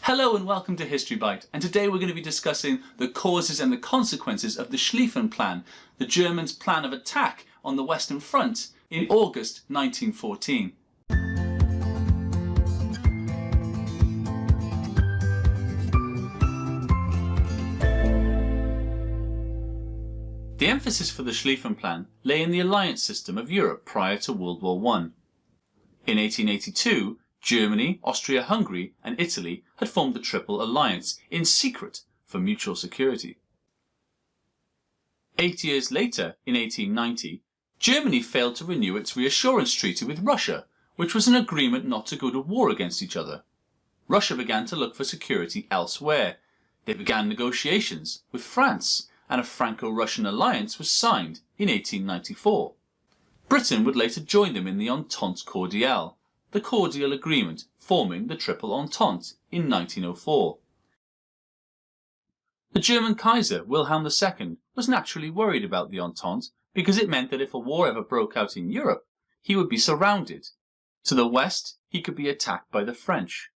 Hello and welcome to History Bite, and today we're going to be discussing the causes and the consequences of the Schlieffen Plan, the Germans' plan of attack on the Western Front in August 1914. The emphasis for the Schlieffen Plan lay in the alliance system of Europe prior to World War I. In 1882, Germany, Austria-Hungary and Italy had formed the Triple Alliance in secret for mutual security. 8 years later, in 1890, Germany failed to renew its reassurance treaty with Russia, which was an agreement not to go to war against each other. Russia began to look for security elsewhere. They began negotiations with France, and a Franco-Russian alliance was signed in 1894. Britain would later join them in the Entente Cordiale, the cordial agreement forming the Triple Entente in 1904. The German Kaiser Wilhelm II was naturally worried about the Entente because it meant that if a war ever broke out in Europe, he would be surrounded. To the west, he could be attacked by the French,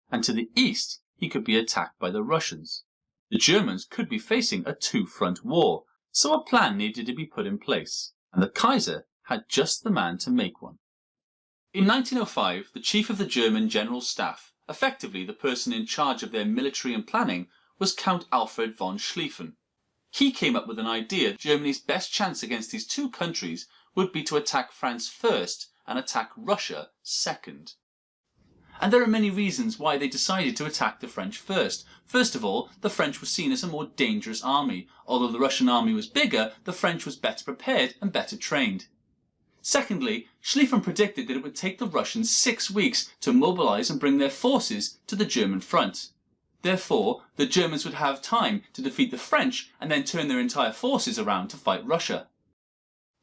and to the east, he could be attacked by the Russians. The Germans could be facing a two-front war, so a plan needed to be put in place, and the Kaiser had just the man to make one. In 1905, the chief of the German General Staff, effectively the person in charge of their military and planning, was Count Alfred von Schlieffen. He came up with an idea that Germany's best chance against these two countries would be to attack France first and attack Russia second. And there are many reasons why they decided to attack the French first. First of all, the French were seen as a more dangerous army. Although the Russian army was bigger, the French was better prepared and better trained. Secondly, Schlieffen predicted that it would take the Russians 6 weeks to mobilise and bring their forces to the German front. Therefore, the Germans would have time to defeat the French and then turn their entire forces around to fight Russia.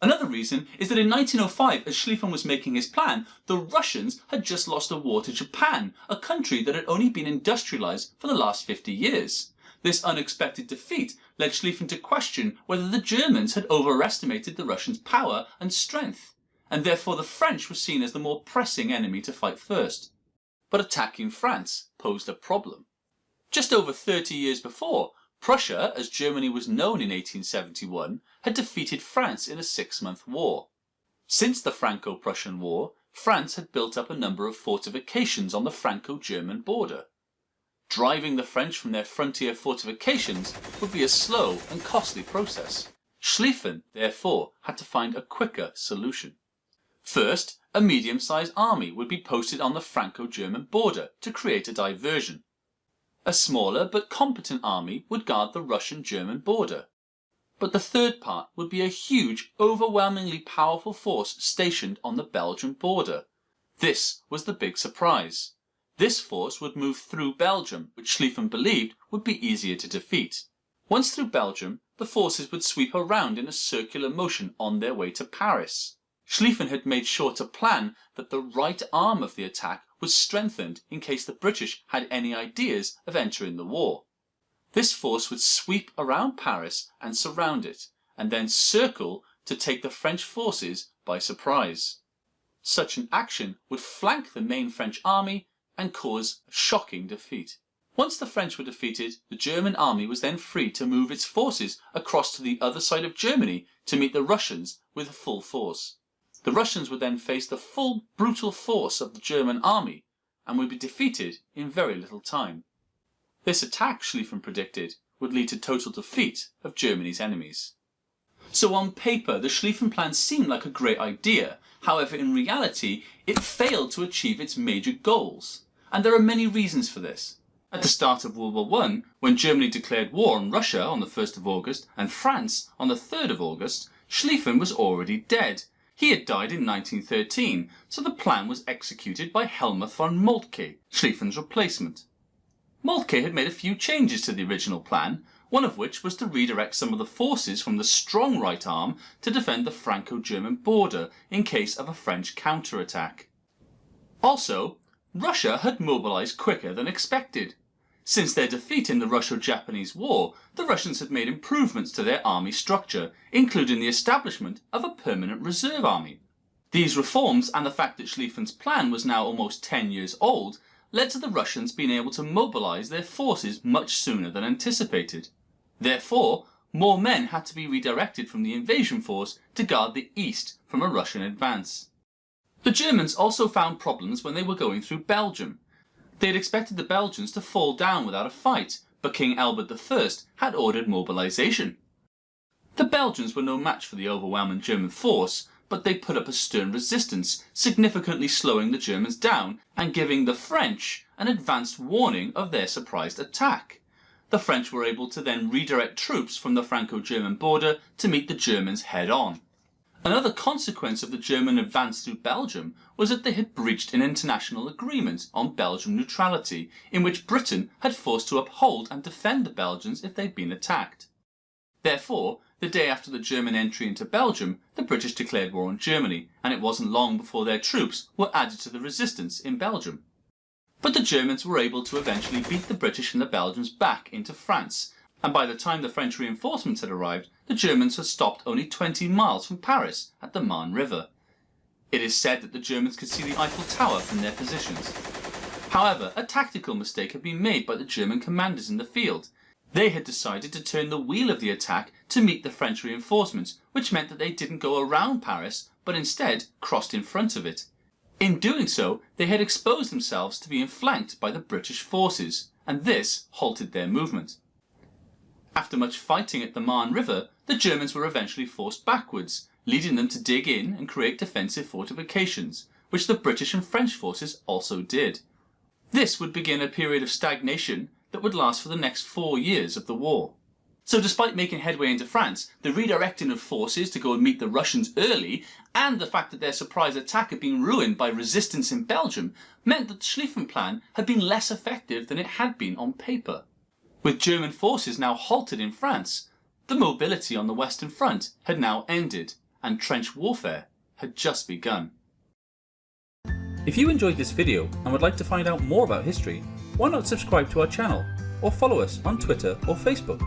Another reason is that in 1905, as Schlieffen was making his plan, the Russians had just lost a war to Japan, a country that had only been industrialised for the last 50 years. This unexpected defeat led Schlieffen to question whether the Germans had overestimated the Russians' power and strength, and therefore the French were seen as the more pressing enemy to fight first. But attacking France posed a problem. Just over 30 years before, Prussia, as Germany was known in 1871, had defeated France in a 6-month war. Since the Franco-Prussian War, France had built up a number of fortifications on the Franco-German border. Driving the French from their frontier fortifications would be a slow and costly process. Schlieffen, therefore, had to find a quicker solution. First, a medium-sized army would be posted on the Franco-German border to create a diversion. A smaller but competent army would guard the Russian-German border. But the third part would be a huge, overwhelmingly powerful force stationed on the Belgian border. This was the big surprise. This force would move through Belgium, which Schlieffen believed would be easier to defeat. Once through Belgium, the forces would sweep around in a circular motion on their way to Paris. Schlieffen had made sure to plan that the right arm of the attack was strengthened in case the British had any ideas of entering the war. This force would sweep around Paris and surround it, and then circle to take the French forces by surprise. Such an action would flank the main French army and cause a shocking defeat. Once the French were defeated, the German army was then free to move its forces across to the other side of Germany to meet the Russians with a full force. The Russians would then face the full brutal force of the German army and would be defeated in very little time. This attack, Schlieffen predicted, would lead to total defeat of Germany's enemies. So on paper, the Schlieffen Plan seemed like a great idea. However, in reality, it failed to achieve its major goals. And there are many reasons for this. At the start of World War I, when Germany declared war on Russia on the 1st of August and France on the 3rd of August, Schlieffen was already dead. He had died in 1913, so the plan was executed by Helmuth von Moltke, Schlieffen's replacement. Moltke had made a few changes to the original plan, one of which was to redirect some of the forces from the strong right arm to defend the Franco-German border in case of a French counterattack. Also, Russia had mobilised quicker than expected. Since their defeat in the Russo-Japanese War, the Russians had made improvements to their army structure, including the establishment of a permanent reserve army. These reforms and the fact that Schlieffen's plan was now almost 10 years old led to the Russians being able to mobilise their forces much sooner than anticipated. Therefore, more men had to be redirected from the invasion force to guard the east from a Russian advance. The Germans also found problems when they were going through Belgium. They had expected the Belgians to fall down without a fight, but King Albert I had ordered mobilisation. The Belgians were no match for the overwhelming German force, but they put up a stern resistance, significantly slowing the Germans down and giving the French an advanced warning of their surprise attack. The French were able to then redirect troops from the Franco-German border to meet the Germans head-on. Another consequence of the German advance through Belgium was that they had breached an international agreement on Belgian neutrality, in which Britain had forced to uphold and defend the Belgians if they'd been attacked. Therefore, the day after the German entry into Belgium, the British declared war on Germany, and it wasn't long before their troops were added to the resistance in Belgium. But the Germans were able to eventually beat the British and the Belgians back into France, and by the time the French reinforcements had arrived, the Germans had stopped only 20 miles from Paris at the Marne River. It is said that the Germans could see the Eiffel Tower from their positions. However, a tactical mistake had been made by the German commanders in the field. They had decided to turn the wheel of the attack to meet the French reinforcements, which meant that they didn't go around Paris, but instead crossed in front of it. In doing so, they had exposed themselves to being flanked by the British forces, and this halted their movement. After much fighting at the Marne River, the Germans were eventually forced backwards, leading them to dig in and create defensive fortifications, which the British and French forces also did. This would begin a period of stagnation that would last for the next 4 years of the war. So despite making headway into France, the redirecting of forces to go and meet the Russians early, and the fact that their surprise attack had been ruined by resistance in Belgium, meant that the Schlieffen Plan had been less effective than it had been on paper. With German forces now halted in France, the mobility on the Western Front had now ended, and trench warfare had just begun. If you enjoyed this video and would like to find out more about history, why not subscribe to our channel or follow us on Twitter or Facebook?